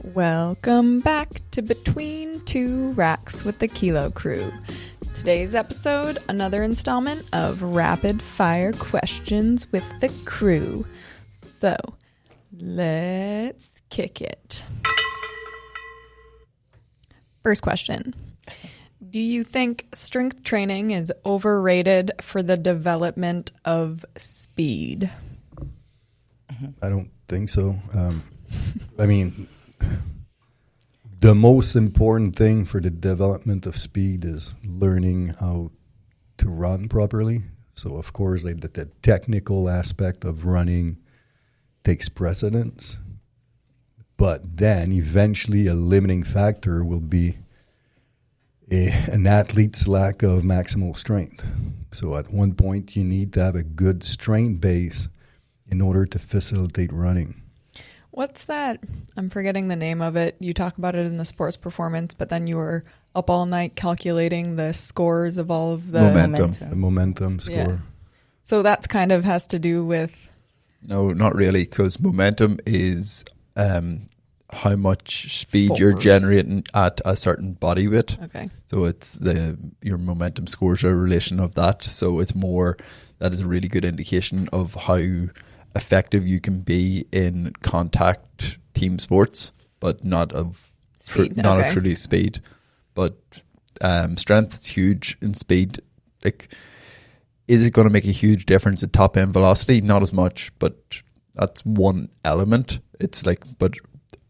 Welcome back to Between Two Racks with the Kilo Crew. Today's episode, another installment of rapid fire questions with the crew. So, let's kick it. First question. Do you think strength training is overrated for the development of speed? I don't think so. I mean, the most important thing for the development of speed is learning how to run properly. So, of course, the technical aspect of running takes precedence. But then, eventually, a limiting factor will be an athlete's lack of maximal strength. So, at one point, you need to have a good strength base in order to facilitate running. What's that? I'm forgetting the name of it. You talk about it in the sports performance, but then you were up all night calculating the scores of all of the momentum score. Yeah. So that's kind of has to do with... No, not really, because momentum is how much speed Force. You're generating at a certain body weight. Okay. So it's your momentum scores are a relation of that. So it's more, that is a really good indication of how effective you can be in contact team sports, but not of truly speed. But strength is huge in speed. Like, is it going to make a huge difference at top end velocity? Not as much, but that's one element. It's like, but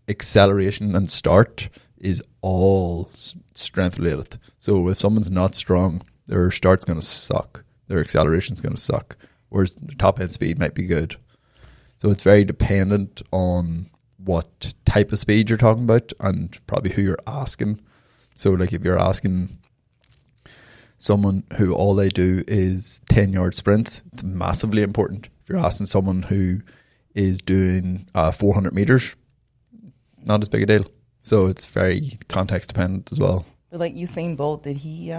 acceleration and start is all strength related. So if someone's not strong, their start's going to suck. Their acceleration's going to suck. Whereas top end speed might be good. So it's very dependent on what type of speed you're talking about and probably who you're asking. So like if you're asking someone who all they do is 10-yard sprints, it's massively important. If you're asking someone who is doing 400 meters, not as big a deal. So it's very context dependent as well. But like Usain Bolt, did he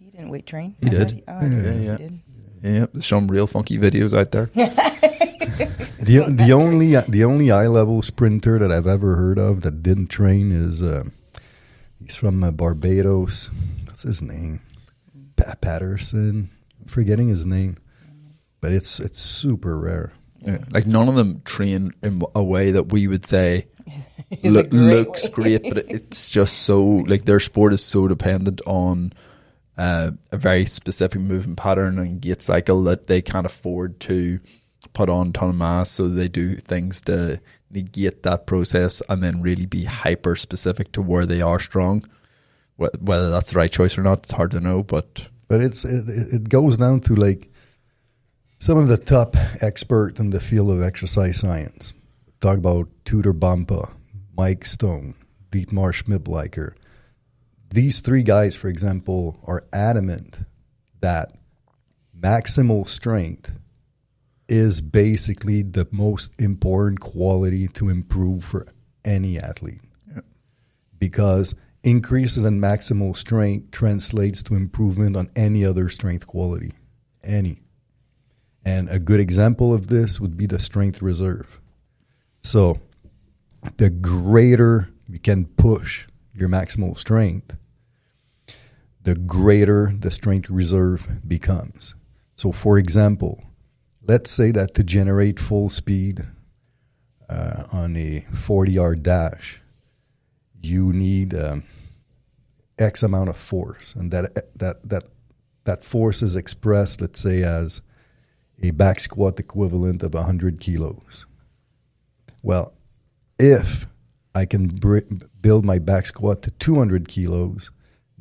didn't weight train? He did. He did. Yeah, there's some real funky videos out there. The only high level sprinter that I've ever heard of that didn't train is he's from Barbados. What's his name? Patterson. I'm forgetting his name, but it's super rare. Yeah, like none of them train in a way that we would say looks great, but it's just so like their sport is so dependent on a very specific movement pattern and gait cycle that they can't afford to put on a ton of mass, so they do things to negate that process and then really be hyper specific to where they are strong. Whether that's the right choice or not, it's hard to know, but it goes down to like some of the top experts in the field of exercise science. Talk about Tudor Bompa, Mike Stone, Dietmar Schmidbleicher. These three guys, for example, are adamant that maximal strength is basically the most important quality to improve for any athlete. Yeah. Because increases in maximal strength translates to improvement on any other strength quality. Any. And a good example of this would be the strength reserve. So the greater you can push your maximal strength, the greater the strength reserve becomes. So for example, let's say that to generate full speed on a 40-yard dash, you need X amount of force. And that force is expressed, let's say, as a back squat equivalent of 100 kilos. Well, if I can build my back squat to 200 kilos,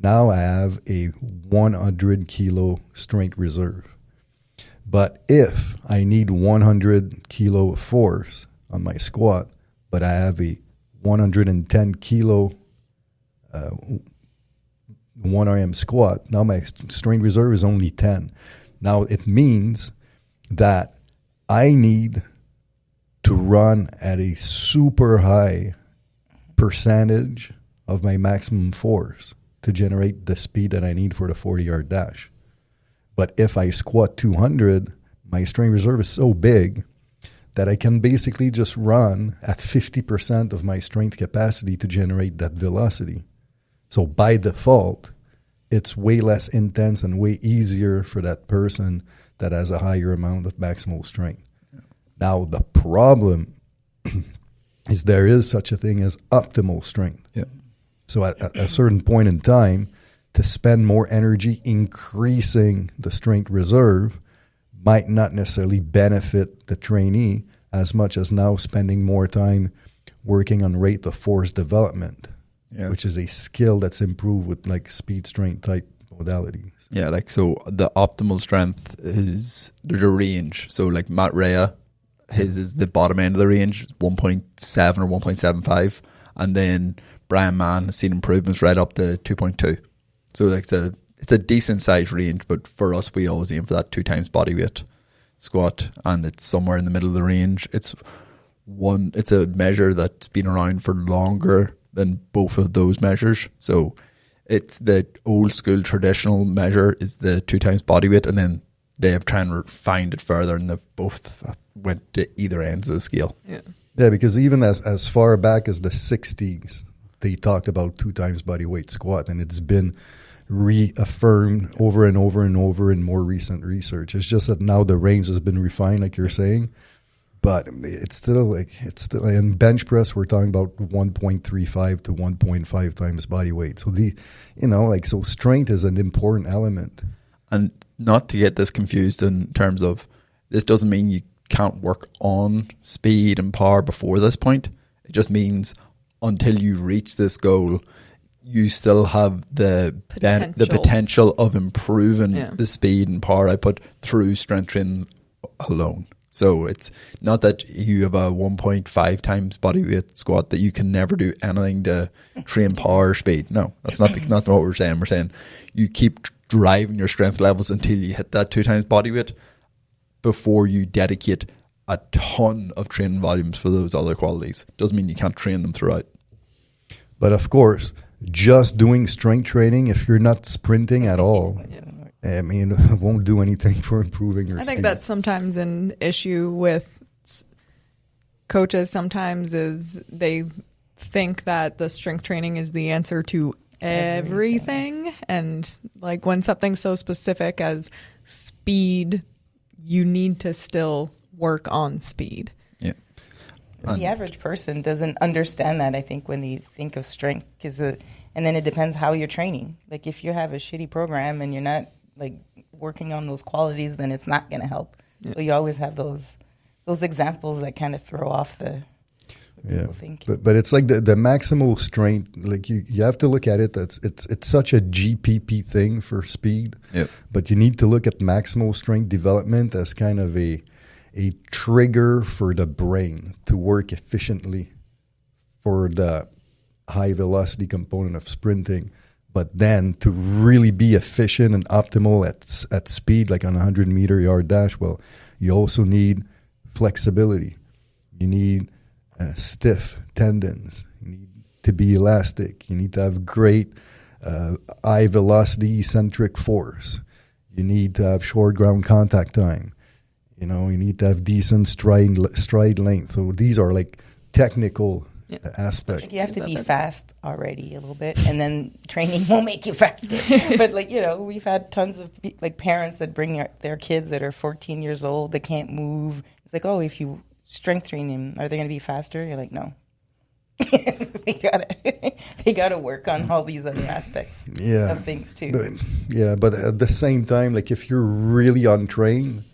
now I have a 100 kilo strength reserve. But if I need 100 kilo of force on my squat, but I have a 110 kilo 1 RM squat, now my strength reserve is only 10. Now it means that I need to run at a super high percentage of my maximum force to generate the speed that I need for the 40-yard dash. But if I squat 200, my strength reserve is so big that I can basically just run at 50% of my strength capacity to generate that velocity. So by default, it's way less intense and way easier for that person that has a higher amount of maximal strength. Yeah. Now, the problem is there is such a thing as optimal strength. Yeah. So at a certain point in time, to spend more energy increasing the strength reserve might not necessarily benefit the trainee as much as now spending more time working on rate of force development, yes, which is a skill that's improved with like speed strength type modalities. Yeah, like so the optimal strength is there's a range. So like Matt Rea, his is the bottom end of the range, 1.7 or 1.75. And then Brian Mann has seen improvements right up to 2.2. So like it's a decent size range, but for us we always aim for that 2 times body weight squat, and it's somewhere in the middle of the range. It's a measure that's been around for longer than both of those measures. So it's the old school traditional measure is the 2 times body weight, and then they have tried and refined it further, and they've both went to either ends of the scale. Yeah, because even as far back as the 60s, they talked about 2 times body weight squat, and it's been reaffirmed over and over and over in more recent research. It's just that now the range has been refined, like you're saying, but it's still in bench press we're talking about 1.35 to 1.5 times body weight. So so strength is an important element. And not to get this confused in terms of this doesn't mean you can't work on speed and power before this point. It just means until you reach this goal, you still have the potential of improving the speed and power output through strength training alone. So it's not that you have a 1.5 times body weight squat that you can never do anything to train power or speed. No, that's not what we're saying. We're saying you keep driving your strength levels until you hit that 2 times body weight before you dedicate a ton of training volumes for those other qualities. Doesn't mean you can't train them throughout. But of course, just doing strength training, if you're not sprinting at all, I mean, it won't do anything for improving your speed. I think that's sometimes an issue with coaches sometimes is they think that the strength training is the answer to everything. And like when something's so specific as speed, you need to still work on speed. Yeah. The average person doesn't understand that, I think, when they think of strength. And then it depends how you're training. Like if you have a shitty program and you're not like working on those qualities, then it's not going to help. Yeah. So you always have those examples that kind of throw off the people think. But it's like the maximal strength, like you have to look at it, it's such a GPP thing for speed. Yep. But you need to look at maximal strength development as kind of a trigger for the brain to work efficiently for the high velocity component of sprinting. But then to really be efficient and optimal at speed, like on a 100-meter yard dash, well, you also need flexibility. You need stiff tendons. You need to be elastic. You need to have great high velocity eccentric force. You need to have short ground contact time. You need to have decent stride length. So these are like technical aspect. You have to be fast already a little bit, and then training will make you faster. But we've had tons of parents that bring their kids that are 14 years old that can't move. It's like, oh, if you strength train them, are they going to be faster? You're like, no. they gotta work on all these other aspects of things too. But at the same time, like if you're really untrained,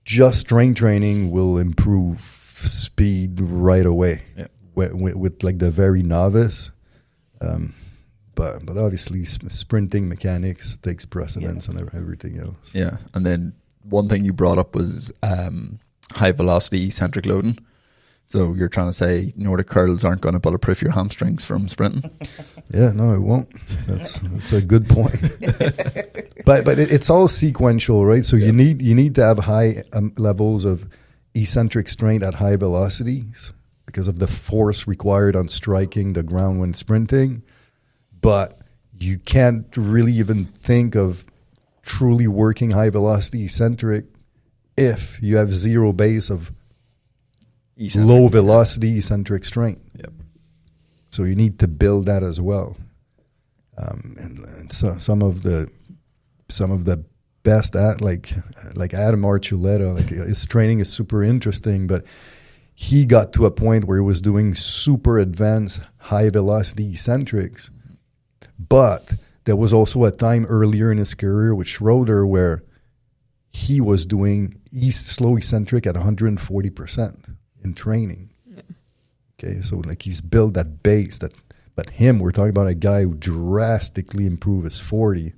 just strength training will improve speed right away with like the very novice. But obviously sprinting mechanics takes precedence on everything else. Yeah, and then one thing you brought up was high velocity eccentric loading. So you're trying to say Nordic curls aren't going to bulletproof your hamstrings from sprinting? Yeah, no, it won't. That's a good point. but it's all sequential, right? So you need to have high levels of eccentric strength at high velocities because of the force required on striking the ground when sprinting. But you can't really even think of truly working high velocity eccentric if you have zero base of Eccentric. low velocity eccentric strength. Yep. So you need to build that as well. And so some of the best like Adam Archuleta, like his training is super interesting, but he got to a point where he was doing super advanced high velocity eccentrics. But there was also a time earlier in his career with Schroeder where he was doing slow eccentric at 140% in training. Yeah. Okay, so like he's built that base but we're talking about a guy who drastically improved his 40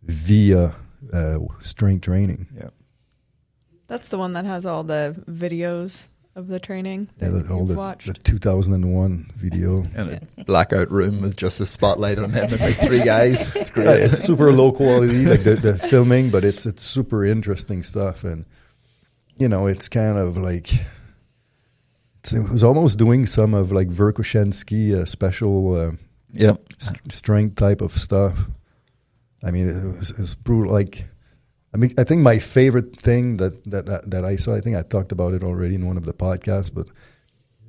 via strength training. Yeah. That's the one that has all the videos of the training Yeah, that all you've the watched. 2001 video. In a blackout room with just a spotlight on him and like 3 guys. It's great. It's super low quality, like the filming, but it's super interesting stuff. And, it's kind of like, it was almost doing some of like Verkhoshansky special strength type of stuff. I mean, it was brutal. Like, I think my favorite thing that I saw, I think I talked about it already in one of the podcasts, but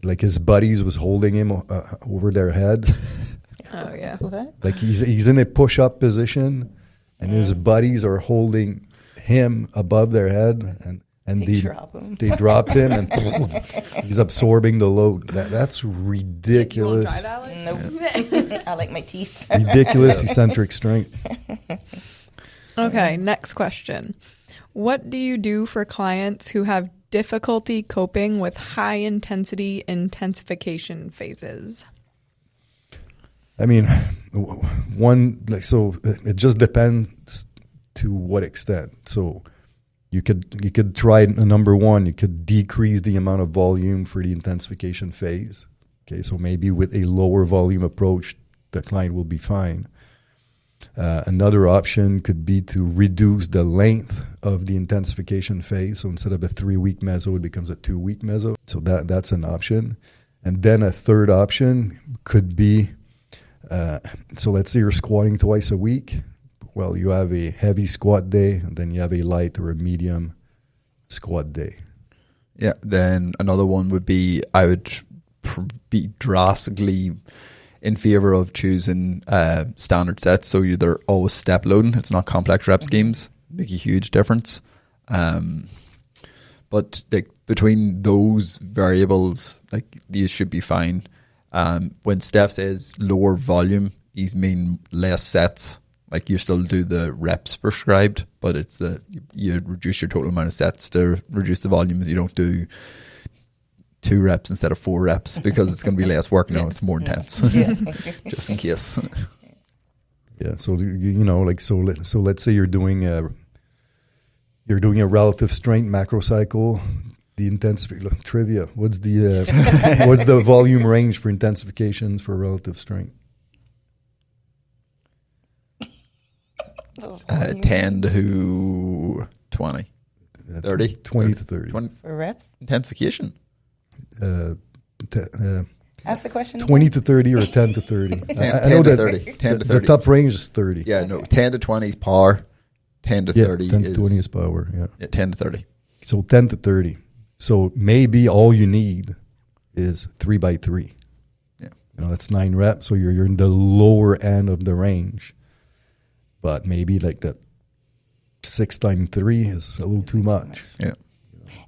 like his buddies was holding him over their head. Oh yeah. What? Like he's in a push-up position, and his buddies are holding him above their head, and they dropped him, and he's absorbing the load. That's ridiculous. You want to try that, Alex? Nope. I like my teeth. Ridiculous eccentric strength. Okay, next question. What do you do for clients who have difficulty coping with high intensity intensification phases? I mean, so it just depends to what extent. So you could try number one, you could decrease the amount of volume for the intensification phase. Okay, so maybe with a lower volume approach, the client will be fine. Another option could be to reduce the length of the intensification phase. So instead of a 3-week meso, it becomes a 2-week meso. So that's an option. And then a third option could be, so let's say you're squatting twice a week. Well, you have a heavy squat day, and then you have a light or a medium squat day. Yeah, then another one would be I would be drastically in favor of choosing standard sets. So they're always step loading. It's not complex rep schemes. Make a huge difference. But like between those variables, like these should be fine. When Steph says lower volume, he's mean less sets. Like you still do the reps prescribed, but it's you reduce your total amount of sets to reduce the volumes. You don't do 2 reps instead of 4 reps because it's going to be less work. No, it's more intense. Just in case. Yeah. So so let's say you're doing a relative strength macrocycle. The intensity trivia. What's the volume range for intensifications for relative strength? 10 to 20. 30? 20 to 30. 20 For reps? intensification. Ask the question. 20 to 30 or 10 to 30. 10 to 30. 10 to 30. The top range is 30. Yeah, no. 10 to 20 is power. 10 to 30 10 to 20 is power. Yeah. 10 to 30. So 10 to 30. So maybe all you need is 3x3. Yeah. That's 9 reps. So you're in the lower end of the range. But maybe like that 6 times 3 is a little too much. Yeah.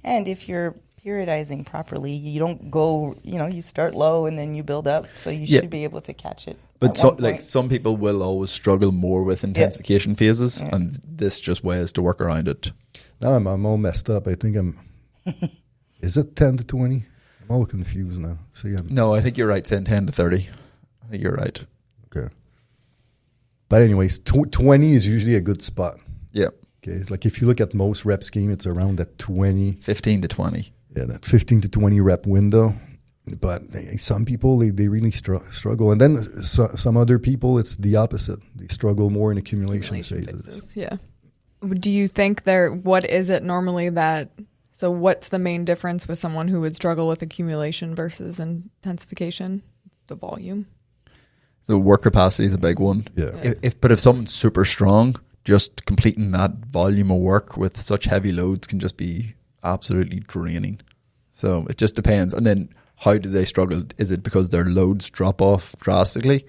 And if you're periodizing properly, you don't go, you start low and then you build up. So you should be able to catch it. But some people will always struggle more with intensification phases, and this just ways to work around it. Now I'm all messed up. I think is it 10 to 20? I'm all confused now. See, no, I think you're right saying 10 to 30. I think you're right. Okay. But anyways, 20 is usually a good spot. Yeah. Okay. It's like if you look at most rep scheme, it's around that 20. 15 to 20. Yeah, that 15 to 20 rep window. But some people, they really struggle. And then some other people, it's the opposite. They struggle more in accumulation phases. Yeah. Do you think what is it normally so what's the main difference with someone who would struggle with accumulation versus intensification? The volume? So work capacity is a big one. Yeah. But if someone's super strong, just completing that volume of work with such heavy loads can just be absolutely draining. So it just depends. And then how do they struggle? Is it because their loads drop off drastically?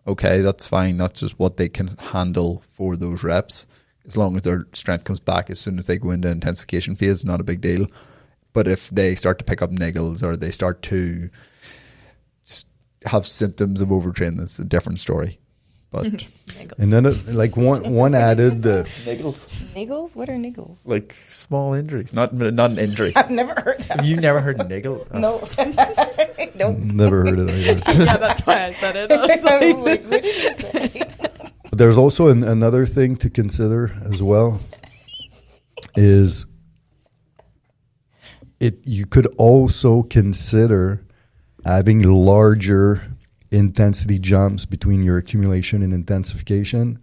Okay, that's fine. That's just what they can handle for those reps. As long as their strength comes back as soon as they go into intensification phase, not a big deal. But if they start to pick up niggles or they start to have symptoms of overtraining, it's a different story. But and then one added niggles. Niggles? What are niggles? Like small injuries, not an injury. I've never heard that. Have you never heard niggle? Oh. No. Nope. Never heard it either. Yeah, that's why I said it. I was I was like, like, what did you say? There's also another thing to consider as well. Is you could also consider having larger intensity jumps between your accumulation and intensification,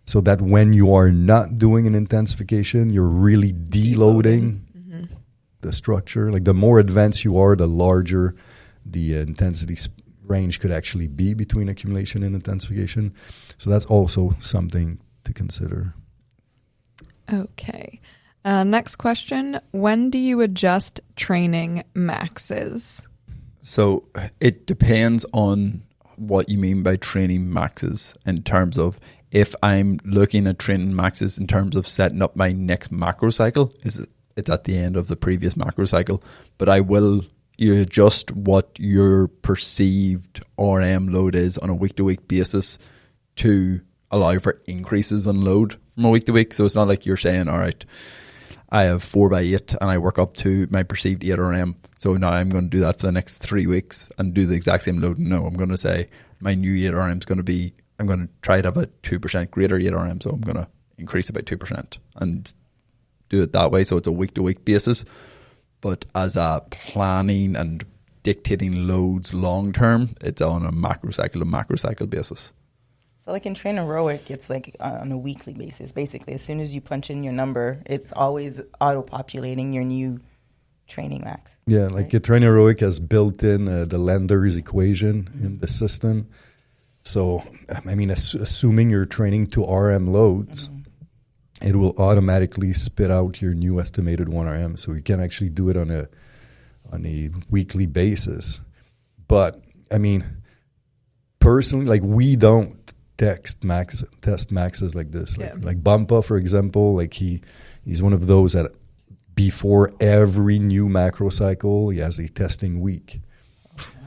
so that when you are not doing an intensification, you're really deloading the structure. Like the more advanced you are, the larger the intensity range could actually be between accumulation and intensification. So that's also something to consider. Okay. Next question. When do you adjust training maxes? So it depends on what you mean by training maxes, in terms of if I'm looking at training maxes in terms of setting up my next macro cycle, it's at the end of the previous macro cycle, but you adjust what your perceived RM load is on a week-to-week basis to allow for increases in load from a week to week. So it's not like you're saying, all right, I have 4x8 and I work up to my perceived 8 RM. So now I'm going to do that for the next 3 weeks and do the exact same load. No, I'm going to say my new 8 RM is going to be, I'm going to try to have a 2% greater 8 RM. So I'm going to increase it by 2% and do it that way. So it's a week to week basis. But as a planning and dictating loads long term, it's on a macrocycle to macrocycle basis. So like in train aerobic, it's like on a weekly basis. Basically, as soon as you punch in your number, it's always auto-populating your new training max. Yeah, like right? Your train aerobic has built in the Lander's equation in the system. So, I mean, assuming you're training to RM loads, it will automatically spit out your new estimated 1RM. So you can actually do it on a weekly basis. But, I mean, personally, like we don't test maxes like this. Like Bumpa, for example, like he's one of those that before every new macro cycle, he has a testing week.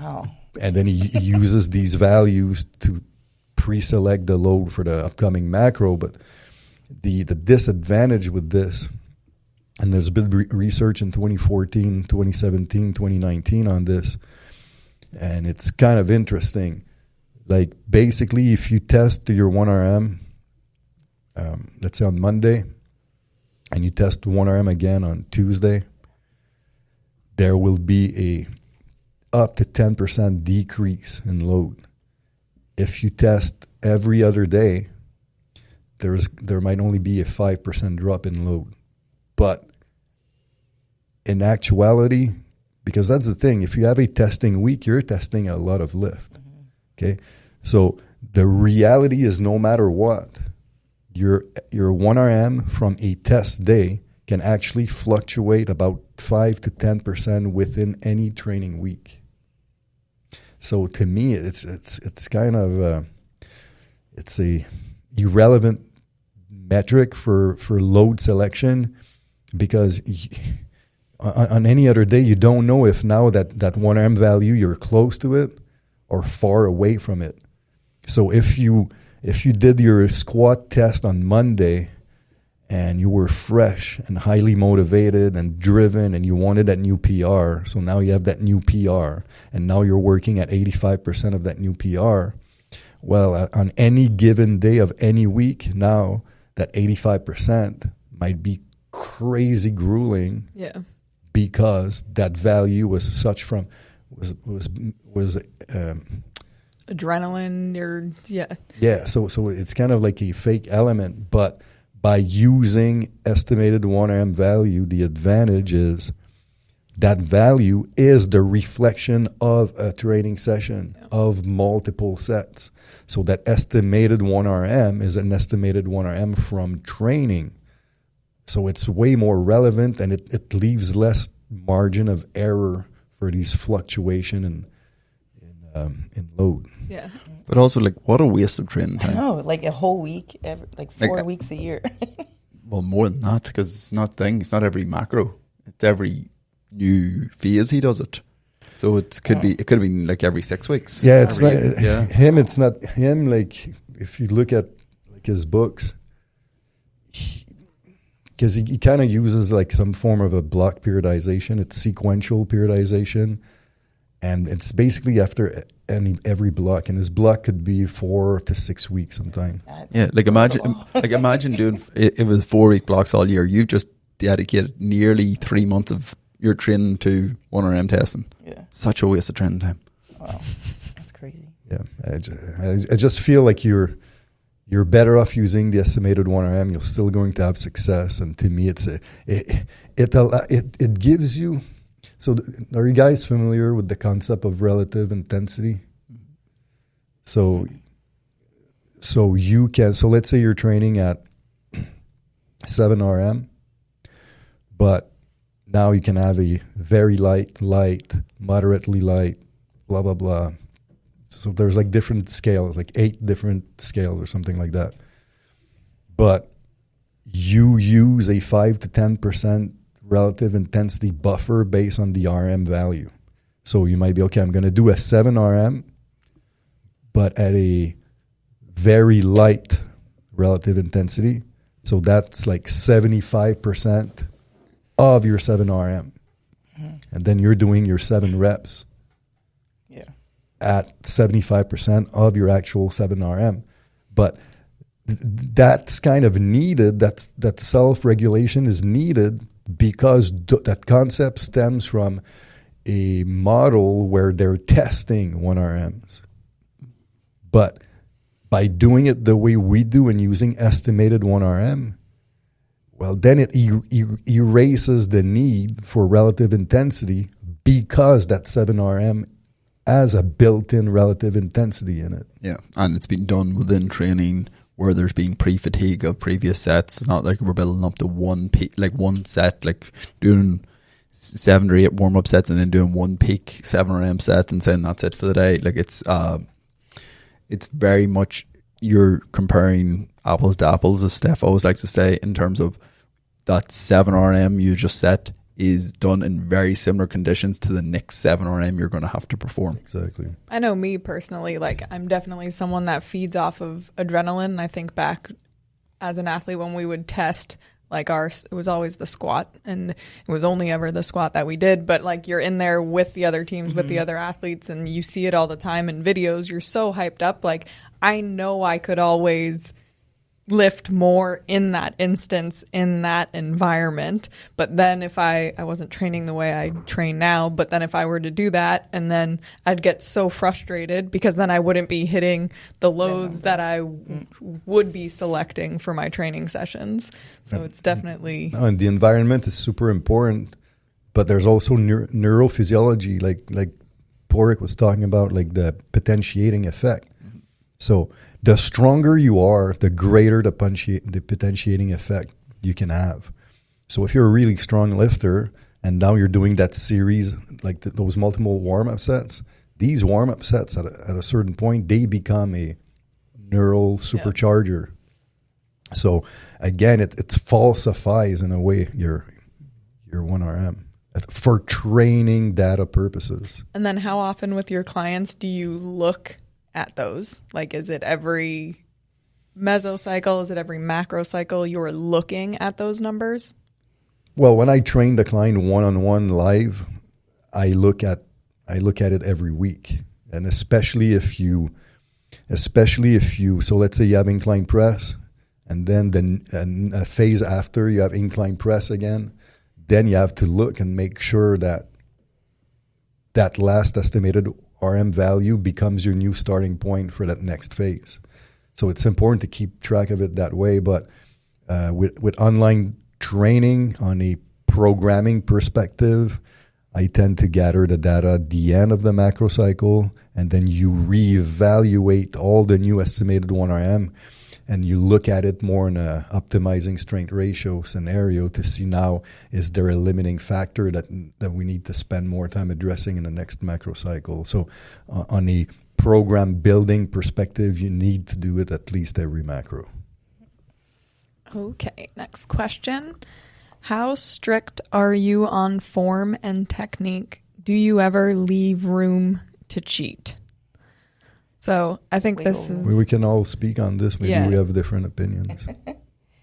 Wow. And then he uses these values to pre-select the load for the upcoming macro. But the disadvantage with this, and there's been research in 2014, 2017, 2019 on this, and it's kind of interesting. Like basically, if you test your 1RM, let's say on Monday, and you test 1RM again on Tuesday, there will be a up to 10% decrease in load. If you test every other day, there might only be a 5% drop in load. But in actuality, because that's the thing, if you have a testing week, you're testing a lot of lift. Okay, so the reality is no matter what, your 1RM from a test day can actually fluctuate about 5 to 10% within any training week. So to me, it's kind of it's a irrelevant metric for load selection, because on any other day you don't know if now that 1RM value you're close to it or far away from it. So if you did your squat test on Monday and you were fresh and highly motivated and driven and you wanted that new PR, so now you have that new PR and now you're working at 85% of that new PR, well, on any given day of any week now, that 85% might be crazy grueling. Yeah. Because that value was such from was adrenaline or so it's kind of like a fake element, but by using estimated 1RM value, the advantage is that value is the reflection of a training session of multiple sets. So that estimated 1 RM is an estimated 1 RM from training. So it's way more relevant, and it leaves less margin of error for these fluctuation in load. Yeah. But also, like, what a waste of training I time. know, like a whole week, like 4 weeks a year. Well, more than that, because it's not every macro. It's every new phase he does it. So it could have been like every 6 weeks. Yeah, it's not him. Yeah. It's not him. Like if you look at like his books, because he kind of uses like some form of a block periodization. It's sequential periodization, and it's basically after every block. And his block could be 4 to 6 weeks sometime. Yeah, like imagine doing it was 4-week blocks all year. You've just dedicated nearly 3 months of your training to 1 RM testing. Yeah. Such a waste of training time. Wow, that's crazy. Yeah, I just feel like you're better off using the estimated 1 RM. You're still going to have success, and to me, it gives you. So, are you guys familiar with the concept of relative intensity? So you can. So let's say you're training at 7 RM, but now you can have a very light, moderately light, blah blah blah. So there's like different scales, like 8 different scales or something like that. But you use a 5 to 10% relative intensity buffer based on the RM value. So you might be, okay, I'm going to do a 7 RM, but at a very light relative intensity. So that's like 75% of your 7 RM. Mm-hmm. And then you're doing your 7 reps. At 75% of your actual 7 RM. But that's kind of needed, that self-regulation is needed because that concept stems from a model where they're testing 1 RMs. But by doing it the way we do and using estimated 1 RM, well, then it erases the need for relative intensity because that 7 RM as a built-in relative intensity in it. Yeah, and it's been done within training where there's been pre-fatigue of previous sets. It's not like we're building up to one set, like doing 7 or 8 warm-up sets and then doing one peak 7 RM set and saying that's it for the day. Like it's very much you're comparing apples to apples, as Steph always likes to say, in terms of that 7 RM you just set is done in very similar conditions to the next 7 RM you're going to have to perform. Exactly. I know me personally, like I'm definitely someone that feeds off of adrenaline. I think back as an athlete when we would test, like it was always the squat, and it was only ever the squat that we did. But like you're in there with the other teams, with the other athletes, and you see it all the time in videos. You're so hyped up. Like I know I could always lift more in that instance, in that environment. But then if I wasn't training the way I train now, but then if I were to do that, and then I'd get so frustrated because then I wouldn't be hitting the loads that I would be selecting for my training sessions. So it's definitely... No, and the environment is super important, but there's also neurophysiology, like Porrick was talking about, like the potentiating effect. So the stronger you are, the greater the potentiating effect you can have. So if you're a really strong lifter and now you're doing that series, like those multiple warm-up sets, these warm-up sets at a certain point, they become a neural supercharger. Yeah. So again, it falsifies in a way your 1 RM for training data purposes. And then how often with your clients do you look at those? Like, is it every mesocycle? Is it every macrocycle you're looking at those numbers? Well, when I train the client one-on-one live, I look at it every week. And especially if you, so let's say you have incline press, and then a phase after you have incline press again, then you have to look and make sure that last estimated RM value becomes your new starting point for that next phase. So it's important to keep track of it that way. But with online training on a programming perspective, I tend to gather the data at the end of the macro cycle, and then you reevaluate all the new estimated 1RM, and you look at it more in a optimizing strength ratio scenario to see now, is there a limiting factor that we need to spend more time addressing in the next macro cycle? So on a program building perspective, you need to do it at least every macro. Okay, next question. How strict are you on form and technique? Do you ever leave room to cheat? So I think this is... We can all speak on this. Maybe we have different opinions.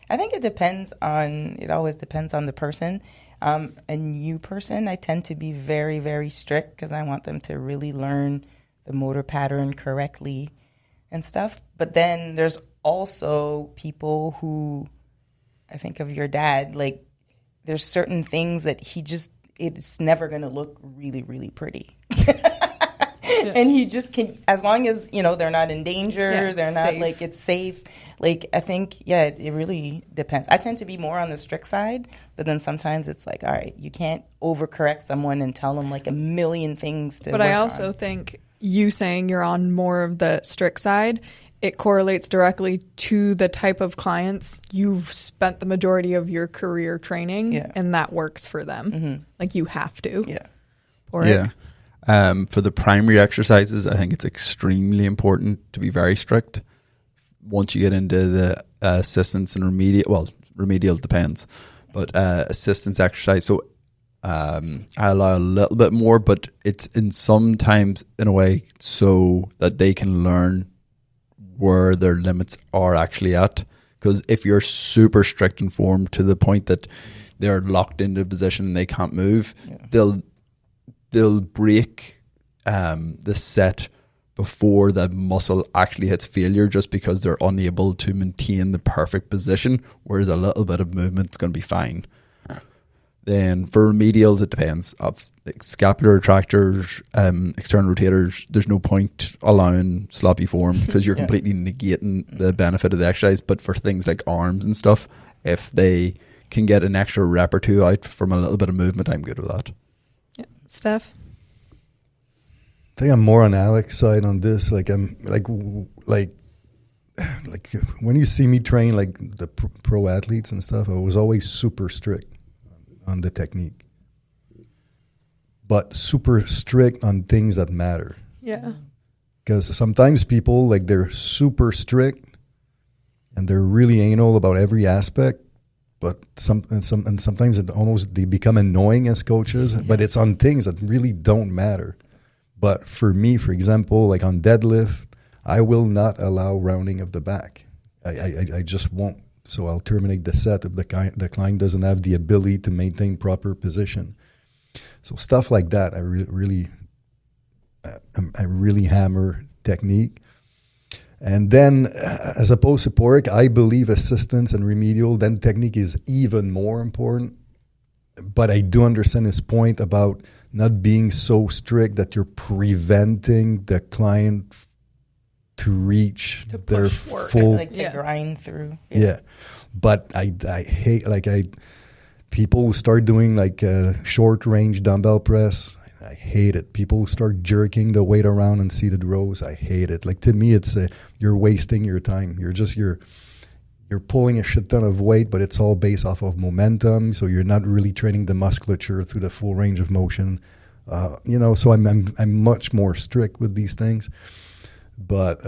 I think it always depends on the person. A new person, I tend to be very, very strict because I want them to really learn the motor pattern correctly and stuff. But then there's also people who, I think of your dad, like, there's certain things that it's never going to look really, really pretty. And he just can, as long as, they're not in danger, they're not safe. Like, it's safe. Like, I think, it really depends. I tend to be more on the strict side, but then sometimes it's like, all right, you can't overcorrect someone and tell them like a million things to But I also think you saying you're on more of the strict side, it correlates directly to the type of clients you've spent the majority of your career training, and that works for them. Mm-hmm. Like, you have to. Yeah. Oric? For the primary exercises, I think it's extremely important to be very strict. Once you get into the assistance and remedial depends, but assistance exercise, so I allow a little bit more, but it's sometimes in a way so that they can learn where their limits are actually at. Because if you're super strict and form to the point that they're locked into a position and they can't move, they'll break the set before the muscle actually hits failure, just because they're unable to maintain the perfect position, whereas a little bit of movement is going to be fine. Then for remedials, it depends. Like scapular retractors, external rotators, there's no point allowing sloppy form because you're completely negating the benefit of the exercise. But for things like arms and stuff, if they can get an extra rep or two out from a little bit of movement, I'm good with that. Yeah. Steph? I think I'm more on Alex's side on this. Like, I'm like when you see me train like the pro athletes and stuff, I was always super strict on the technique, but super strict on things that matter. Yeah. Because sometimes people, like, they're super strict and they're really anal about every aspect, but sometimes they become annoying as coaches, but it's on things that really don't matter. But for me, for example, like on deadlift, I will not allow rounding of the back. I just won't. So I'll terminate the set if the client doesn't have the ability to maintain proper position. So stuff like that, I really hammer technique. And then, as opposed to Porrick, I believe assistance and remedial, then technique is even more important. But I do understand his point about not being so strict that you're preventing the client to reach their full, to grind through. Yeah. But I hate, people who start doing like short range dumbbell press. I hate it. People who start jerking the weight around in seated rows. I hate it. Like, to me, it's you're wasting your time. You're pulling a shit ton of weight, but it's all based off of momentum. So you're not really training the musculature through the full range of motion. So I'm much more strict with these things. But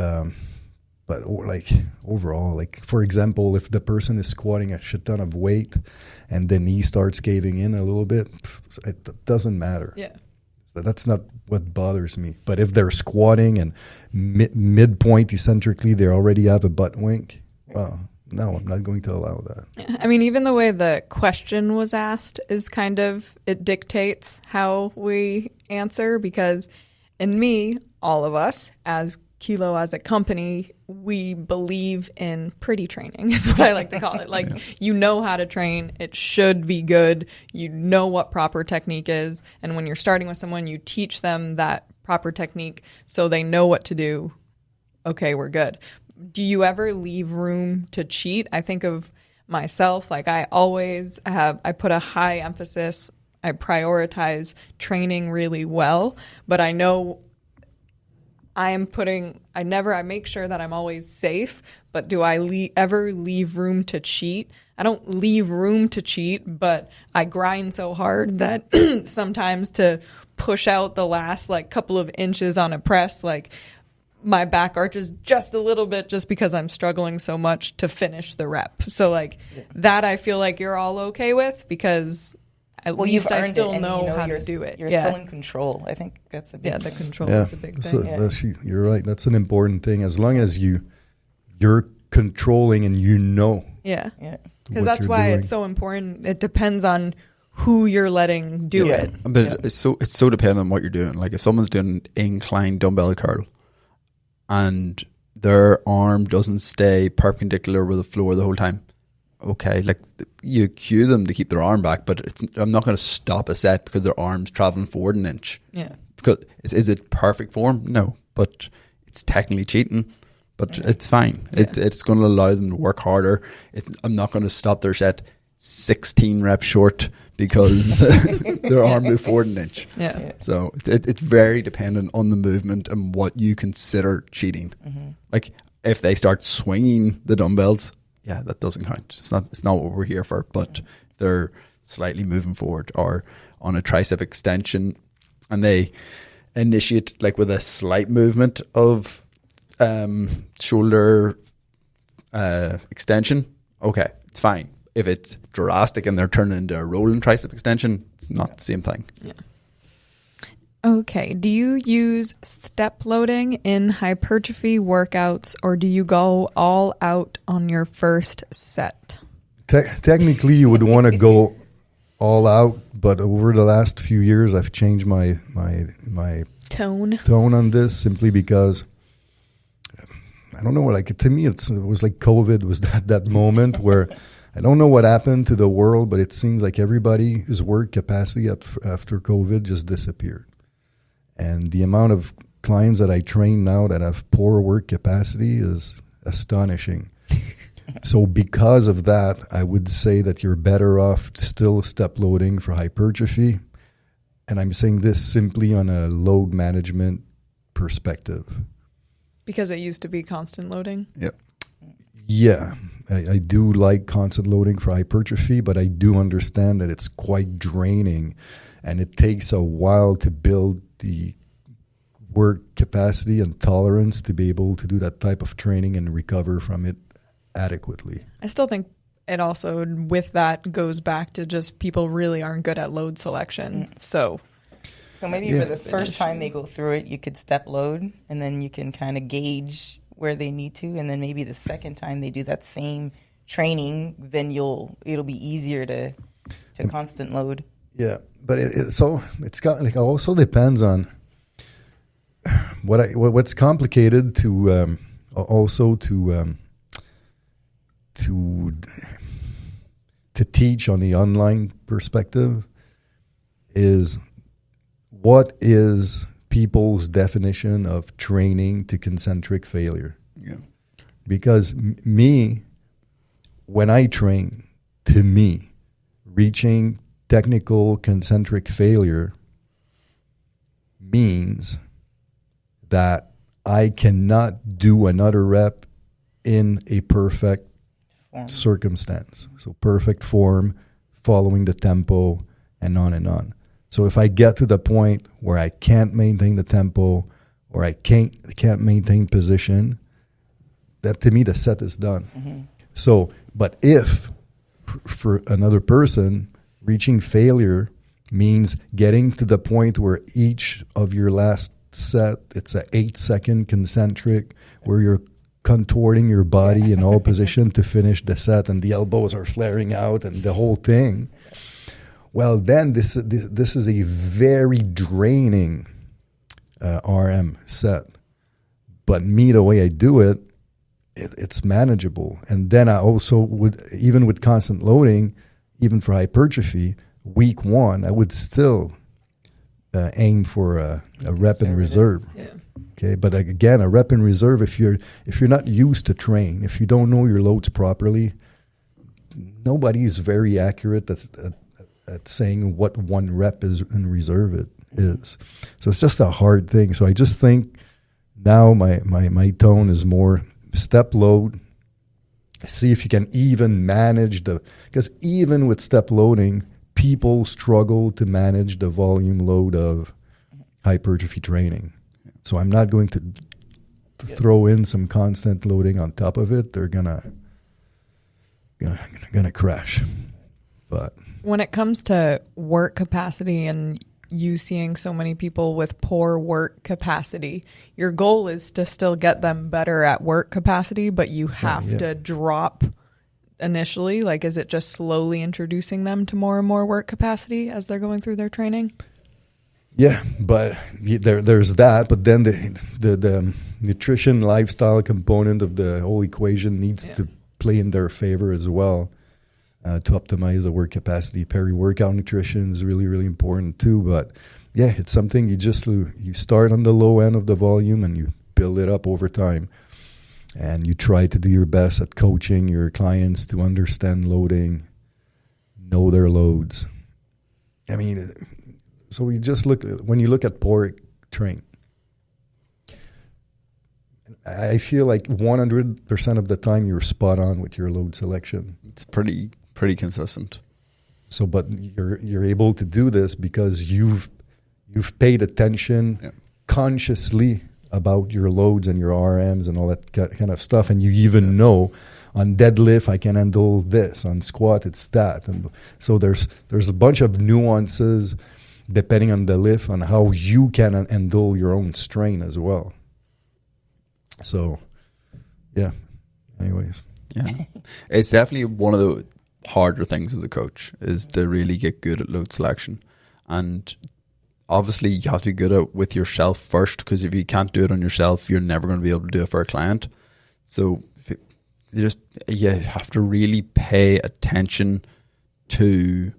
like overall, like, for example, if the person is squatting a shit ton of weight and the knee starts caving in a little bit, it doesn't matter. Yeah. That's not what bothers me. But if they're squatting and midpoint eccentrically, they already have a butt wink, well, no, I'm not going to allow that. I mean, even the way the question was asked is kind of, it dictates how we answer, because in me, all of us, as Kilo, as a company, we believe in pretty training is what I like to call it. Like, you know how to train. It should be good. You know what proper technique is. And when you're starting with someone, you teach them that proper technique so they know what to do. Okay, we're good. Do you ever leave room to cheat? I think of myself, like, I always I put a high emphasis I prioritize training really well, but I know I make sure that I'm always safe, but do I ever leave room to cheat? I don't leave room to cheat, but I grind so hard that sometimes to push out the last like couple of inches on a press, like my back arches just a little bit just because I'm struggling so much to finish the rep. So like that I feel like you're all okay with because at least I still know how to do it. You're still in control. I think that's a big the control is a big thing. You're right. That's an important thing. As long as you're controlling and you know. Yeah. Because that's why it's so important. It depends on who you're letting do it. But it's so dependent on what you're doing. Like if someone's doing incline dumbbell curl and their arm doesn't stay perpendicular with the floor the whole time, okay, like you cue them to keep their arm back, but I'm not going to stop a set because their arm's traveling forward an inch. Yeah. Because is it perfect form? No, but it's technically cheating. But it's fine. It's going to allow them to work harder. I'm not going to stop their set 16 reps short because their arm moved forward an inch. Yeah. So it's very dependent on the movement and what you consider cheating. Mm-hmm. Like if they start swinging the dumbbells, that doesn't count. It's not what we're here for. But they're slightly moving forward or on a tricep extension, and they initiate like with a slight movement of shoulder extension, okay, it's fine. If it's drastic and they're turning into a rolling tricep extension, it's not the same thing. Yeah. Okay. Do you use step loading in hypertrophy workouts, or do you go all out on your first set? Technically, you would want to go all out, but over the last few years, I've changed my tone on this simply because I don't know. Like to me, it was like COVID was that moment where I don't know what happened to the world, but it seems like everybody's work capacity after COVID just disappeared. And the amount of clients that I train now that have poor work capacity is astonishing. So because of that, I would say that you're better off still step loading for hypertrophy. And I'm saying this simply on a load management perspective. Because it used to be constant loading? Yep. Yeah. I do like constant loading for hypertrophy, but I do understand that it's quite draining and it takes a while to build the work capacity and tolerance to be able to do that type of training and recover from it adequately. I still think it also, with that, goes back to just people really aren't good at load selection. So maybe for the first time they go through it, you could step load, and then you can kind of gauge where they need to, and then maybe the second time they do that same training, then it'll be easier to constant load. Yeah, but it's got like also depends on what's complicated to teach on the online perspective is what is people's definition of training to concentric failure. Yeah. Because when I train, to me, reaching technical concentric failure means that I cannot do another rep in a perfect circumstance. So perfect form, following the tempo, and on and on. So if I get to the point where I can't maintain the tempo or I can't maintain position, that to me the set is done. Mm-hmm. So, but if for another person, reaching failure means getting to the point where each of your last set, it's an 8-second concentric where you're contorting your body in all position to finish the set and the elbows are flaring out and the whole thing. Well, then this is a very draining RM set. But me, the way I do it, it's manageable. And then I also would, even with constant loading, even for hypertrophy, week one, I would still aim for a rep in reserve. Yeah. Okay, but again, a rep in reserve, if you're not used to train, if you don't know your loads properly, nobody's very accurate at saying what one rep is in reserve it is. So it's just a hard thing. So I just think now my tone is more step load. See if you can even manage because even with step loading, people struggle to manage the volume load of hypertrophy training. So I'm not going to throw in some constant loading on top of it. They're gonna crash. But when it comes to work capacity and you seeing so many people with poor work capacity, your goal is to still get them better at work capacity, but you have to drop initially. Like, is it just slowly introducing them to more and more work capacity as they're going through their training? Yeah, but there's that. But then the nutrition lifestyle component of the whole equation needs to play in their favor as well. To optimize the work capacity. Peri-workout nutrition is really, really important too. But yeah, it's something you start on the low end of the volume and you build it up over time. And you try to do your best at coaching your clients to understand loading, know their loads. I mean, so we just when you look at poor train, I feel like 100% of the time you're spot on with your load selection. It's pretty consistent. So, but you're able to do this because you've paid attention consciously about your loads and your RMs and all that kind of stuff, and you even know on deadlift I can handle this, on squat it's that, and so there's a bunch of nuances depending on the lift on how you can handle your own strain as well. So, yeah. Anyways, it's definitely one of the harder things as a coach is to really get good at load selection, and obviously you have to be good at with yourself first, because if you can't do it on yourself, you're never going to be able to do it for a client. So you have to really pay attention to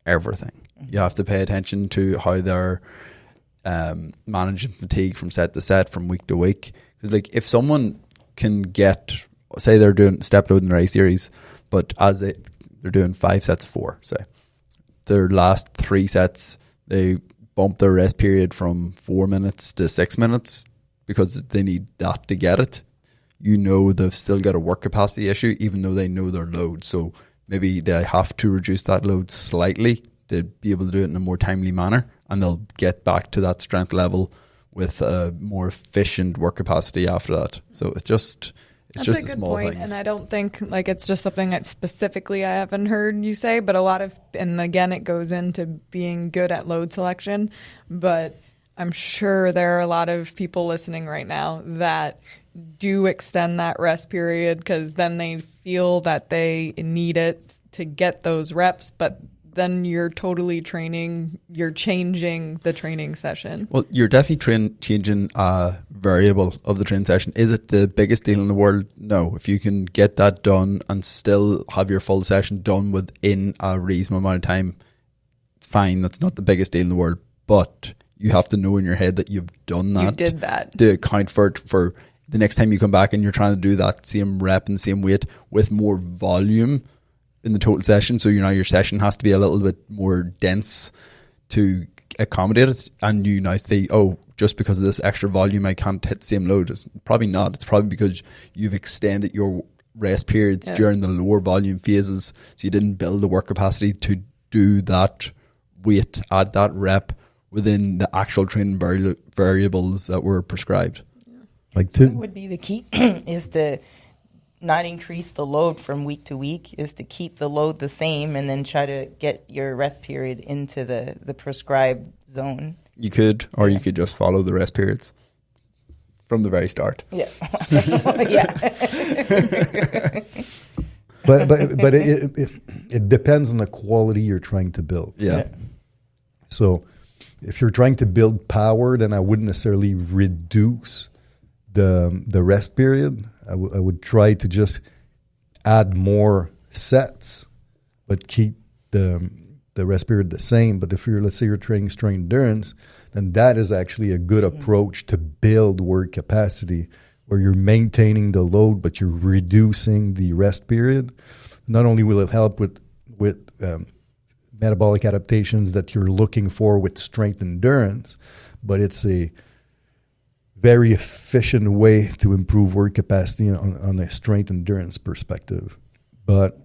everything. You have to pay attention to how they're managing fatigue from set to set, from week to week. Because like if someone can get, say they're doing step load in their A series, but as they're doing 5 sets of 4, say their last 3 sets, they bump their rest period from 4 minutes to 6 minutes because they need that to get it. You know they've still got a work capacity issue, even though they know their load. So maybe they have to reduce that load slightly to be able to do it in a more timely manner, and they'll get back to that strength level with a more efficient work capacity after that. So it's just That's a good point, and I don't think like it's just something that specifically I haven't heard you say, but a lot of, and again, it goes into being good at load selection, but I'm sure there are a lot of people listening right now that do extend that rest period because then they feel that they need it to get those reps, but then you're totally you're changing the training session. Well, you're definitely changing a variable of the training session. Is it the biggest deal in the world? No. If you can get that done and still have your full session done within a reasonable amount of time, fine, that's not the biggest deal in the world. But you have to know in your head that you've done that. You did that. To account for the next time you come back and you're trying to do that same rep and same weight with more volume in the total session. So your session has to be a little bit more dense to accommodate it, and you now say, oh, just because of this extra volume I can't hit the same load. It's probably not. It's probably because you've extended your rest periods during the lower volume phases, so you didn't build the work capacity to do that weight at that rep within the actual training variables that were prescribed. That would be the key is to not increase the load from week to week, is to keep the load the same and then try to get your rest period into the prescribed zone. You could, or you could just follow the rest periods from the very start. Yeah. but it depends on the quality you're trying to build. Yeah. So if you're trying to build power, then I wouldn't necessarily reduce the rest period. I would try to just add more sets, but keep the rest period the same. But if let's say you're training strength endurance, then that is actually a good approach to build work capacity, where you're maintaining the load, but you're reducing the rest period. Not only will it help with metabolic adaptations that you're looking for with strength endurance, but it's a very efficient way to improve work capacity on a strength endurance perspective. But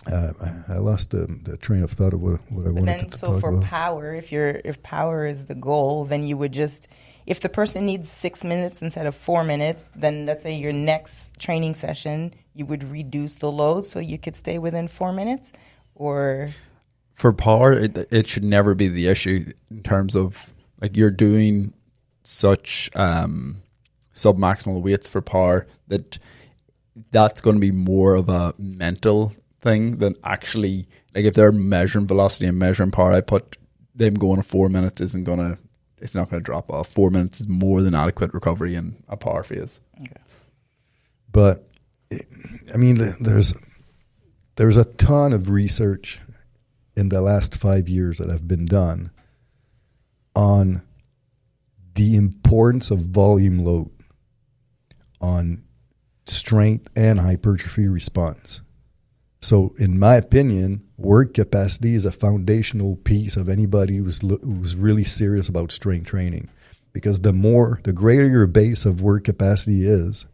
I lost the train of thought of what I wanted to talk for about. power, if power is the goal, then you would just, if the person needs 6 minutes instead of 4 minutes, then let's say your next training session, you would reduce the load so you could stay within 4 minutes, or... For power, it should never be the issue in terms of like you're doing such sub-maximal weights for power that's going to be more of a mental thing than actually, like if they're measuring velocity and measuring power output, them going to 4 minutes it's not going to drop off. 4 minutes is more than adequate recovery in a power phase. Okay. But I mean, there's a ton of research in the last 5 years that have been done on the importance of volume load on strength and hypertrophy response. So in my opinion, work capacity is a foundational piece of anybody who's really serious about strength training, because the greater your base of work capacity is,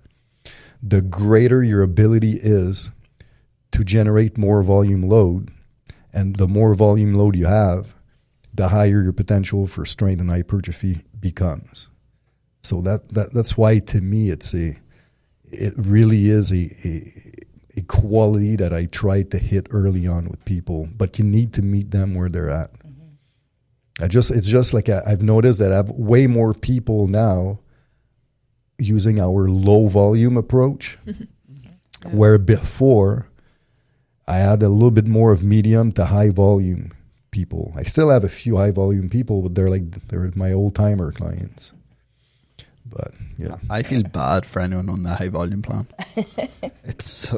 the greater your ability is to generate more volume load. And the more volume load you have, the higher your potential for strength and hypertrophy becomes. So that's why, to me, it really is a quality that I try to hit early on with people. But you need to meet them where they're at. Mm-hmm. It's just like I've noticed that I have way more people now using our low volume approach, where before I had a little bit more of medium to high volume people. I still have a few high volume people, but they're my old timer clients. But yeah, I feel bad for anyone on the high volume plan. It's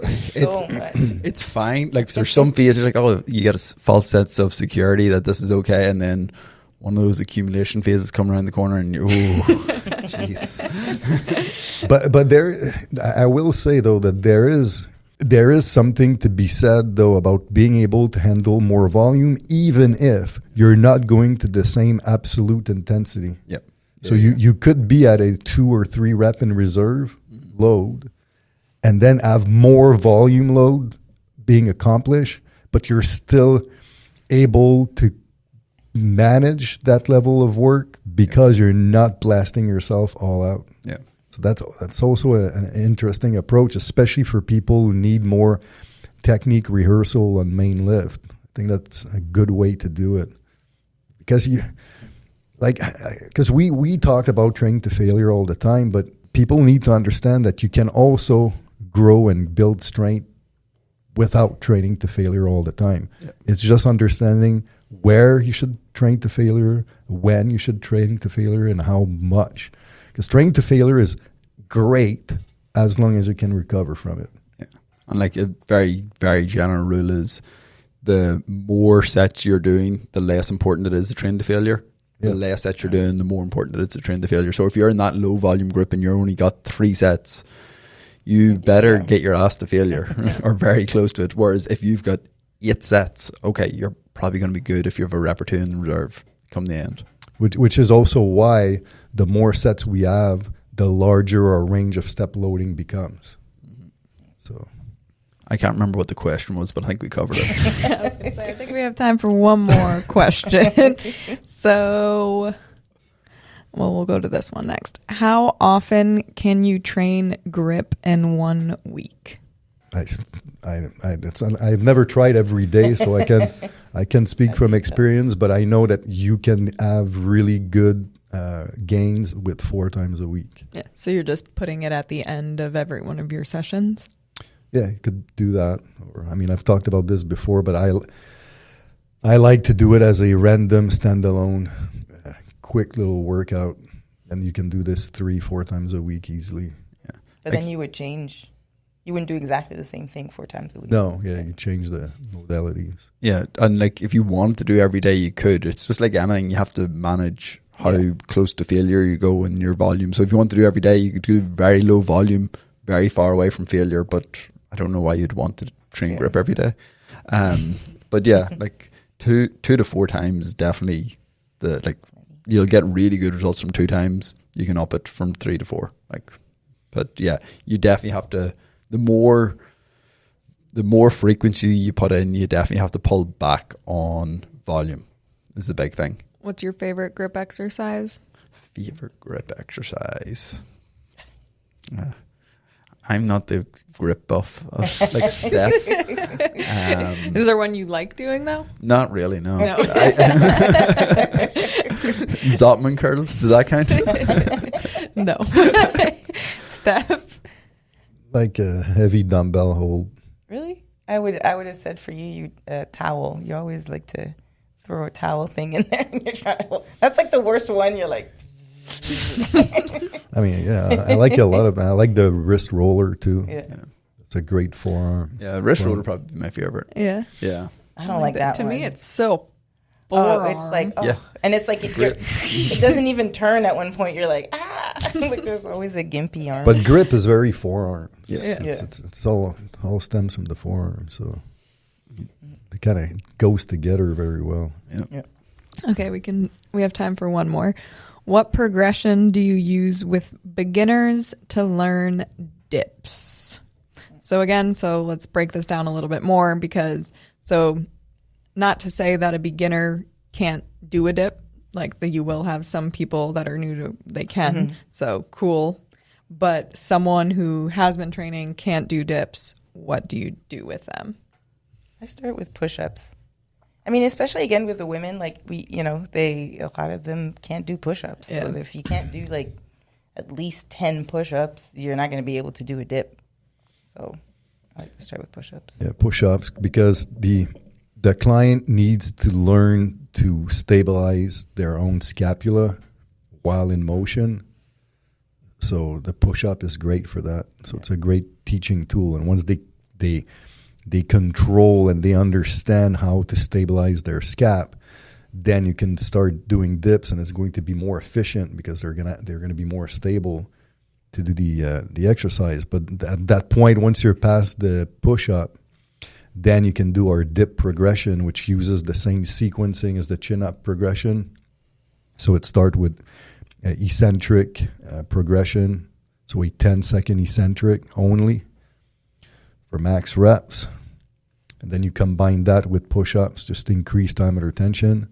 fine. Like there's some phases like, oh, you get a false sense of security that this is okay, and then one of those accumulation phases come around the corner, and jeez. But I will say though that there is something to be said, though, about being able to handle more volume, even if you're not going to the same absolute intensity. Yep. So you could be at a 2 or 3 rep in reserve load and then have more volume load being accomplished, but you're still able to manage that level of work because you're not blasting yourself all out. Yeah. So that's also an interesting approach, especially for people who need more technique rehearsal on main lift. I think that's a good way to do it, because we talk about training to failure all the time, but people need to understand that you can also grow and build strength without training to failure all the time. Yeah. It's just understanding where you should train to failure, when you should train to failure, and how much. Because training to failure is great as long as you can recover from it. Yeah. And like a very, very general rule is the more sets you're doing, the less important it is to train to failure. The less sets you're doing, the more important it is to train to failure. So if you're in that low volume group and you're only got 3 sets, you better get your ass to failure or very close to it. Whereas if you've got 8 sets, okay, you're probably going to be good if you have a rep or 2 in reserve come the end. Which is also why the more sets we have, the larger our range of step loading becomes. Mm-hmm. So I can't remember what the question was, but I think we covered it. I think we have time for one more question. So, we'll go to this one next. How often can you train grip in 1 week? I've never tried every day, so I can speak from experience, but I know that you can have really good gains with 4 times a week. Yeah. So you're just putting it at the end of every one of your sessions? Yeah, you could do that. Or, I mean, I've talked about this before, but I like to do it as a random standalone, quick little workout, and you can do this 3-4 times a week easily. Yeah. But then you would change. You wouldn't do exactly the same thing 4 times a week. No, yeah, you change the modalities. Yeah, and like if you wanted to do every day, you could. It's just like anything, you have to manage how close to failure you go in your volume. So if you want to do every day, you could do very low volume, very far away from failure, but I don't know why you'd want to train grip every day. But yeah, like 2 to 4 times is definitely you'll get really good results from 2 times. You can up it from 3 to 4. But yeah, you definitely have to, the more frequency you put in, you definitely have to pull back on volume is the big thing. What's your favorite grip exercise? Favorite grip exercise? I'm not the grip buff of like Steph. Is there one you like doing though? Not really, no. Zotman curls, does that count? No. Steph? Like a heavy dumbbell hold. Really? I would have said for you towel. You always like to throw a towel thing in there and you're trying to hold. That's like the worst one. You're like. I mean, yeah, I like it a lot of. I like the wrist roller too. Yeah. It's a great forearm. Yeah, wrist roller probably be my favorite. Yeah. Yeah. I don't like that to one. me, it's so Oh, it's like, Yeah. And it's like, it doesn't even turn at one point. You're like, like there's always a gimpy arm. But grip is very forearm. Yeah. It's all stems from the forearm. So it kind of goes together very well. Yeah. Okay, we have time for one more. What progression do you use with beginners to learn dips? So let's break this down a little bit more not to say that a beginner can't do a dip, like you will have some people that are new to, they can, Mm-hmm. so cool. But someone who has been training can't do dips, what do you do with them? I start with push-ups. I mean, especially again with the women, like a lot of them can't do push-ups. Yeah. So if you can't do like at least 10 push-ups, you're not going to be able to do a dip. So I like to start with push-ups. Yeah, push-ups, because the client needs to learn to stabilize their own scapula while in motion. So the push-up is great for that. So it's a great teaching tool. And once they control and they understand how to stabilize their scap, then you can start doing dips, and it's going to be more efficient because they're gonna be more stable to do the exercise. But at that point, once you're past the push-up, then you can do our dip progression, which uses the same sequencing as the chin-up progression. So it starts with eccentric progression, so a 10-second eccentric only for max reps. And then you combine that with push-ups, just increase diameter tension.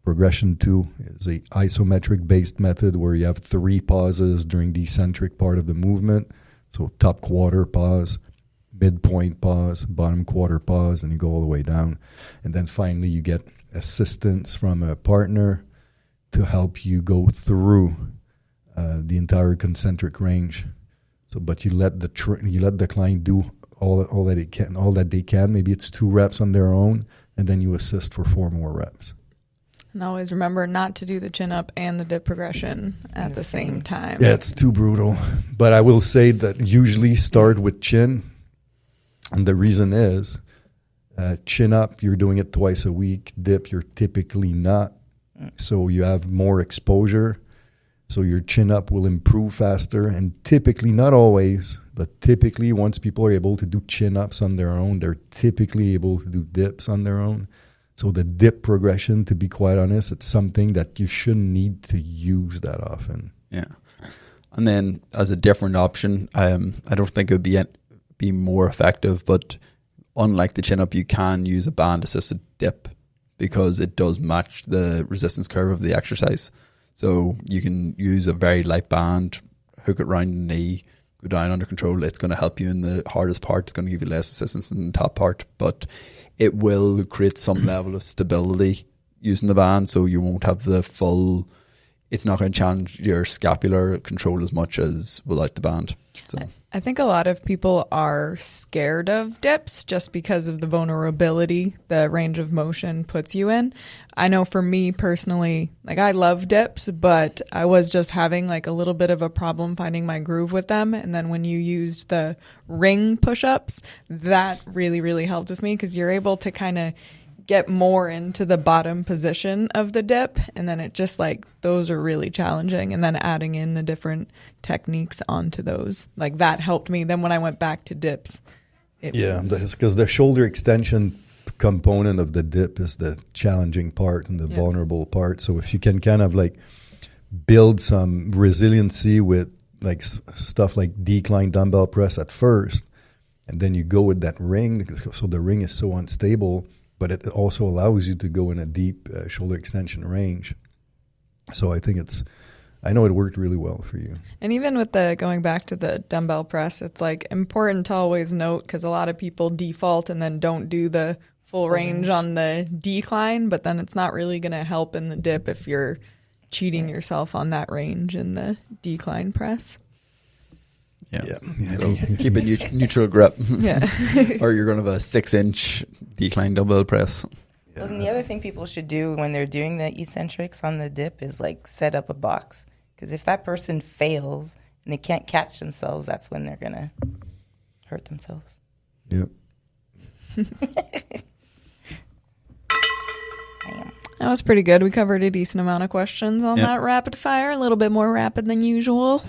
Progression 2 is a isometric-based method where you have 3 pauses during the eccentric part of the movement. So top quarter pause, midpoint pause, bottom quarter pause, and you go all the way down. And then finally you get assistance from a partner to help you go through the entire concentric range. So, but you let the client do all that they can. Maybe it's 2 reps on their own, and then you assist for 4 more reps. And always remember not to do the chin up and the dip progression at the same time. Yeah, it's too brutal. But I will say that usually start with chin. And the reason is, chin up, you're doing it twice a week. Dip, you're typically not. So you have more exposure. So your chin up will improve faster. And typically, not always, but typically once people are able to do chin ups on their own, they're typically able to do dips on their own. So the dip progression, to be quite honest, it's something that you shouldn't need to use that often. Yeah. And then as a different option, I don't think it would be more effective, but unlike the chin up, you can use a band assisted dip because it does match the resistance curve of the exercise. So you can use a very light band, hook it around the knee, go down under control. It's going to help you in the hardest part. It's going to give you less assistance in the top part, but it will create some level of stability using the band, so you won't have the full, it's not going to challenge your scapular control as much as without the band. So I think a lot of people are scared of dips just because of the vulnerability the range of motion puts you in. I know for me personally, like I love dips, but I was just having like a little bit of a problem finding my groove with them. And then when you used the ring push-ups, that really, really helped with me because you're able to kind of get more into the bottom position of the dip, and then it just like those are really challenging, and then adding in the different techniques onto those, like that helped me. Then when I went back to dips, That's because the shoulder extension component of the dip is the challenging part and the vulnerable part. So if you can kind of like build some resiliency with like stuff like decline dumbbell press at first, and then you go with that ring. So the ring is so unstable, but it also allows you to go in a deep shoulder extension range. So I think I know it worked really well for you. And even with the going back to the dumbbell press, it's like important to always note, because a lot of people default and then don't do the full range on the decline, but then it's not really going to help in the dip if you're cheating yourself on that range in the decline press. Yeah. So keep a neutral grip. Yeah. Or you're going to have a 6-inch decline dumbbell press. Yeah. Well, and the other thing people should do when they're doing the eccentrics on the dip is like set up a box. Because if that person fails and they can't catch themselves, that's when they're going to hurt themselves. Yep. That was pretty good. We covered a decent amount of questions on that rapid fire, a little bit more rapid than usual.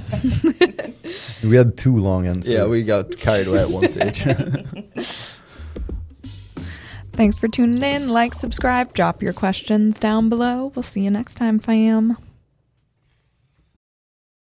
We had too long answers. Yeah, we got carried away at one stage. Thanks for tuning in. Like, subscribe, drop your questions down below. We'll see you next time, fam.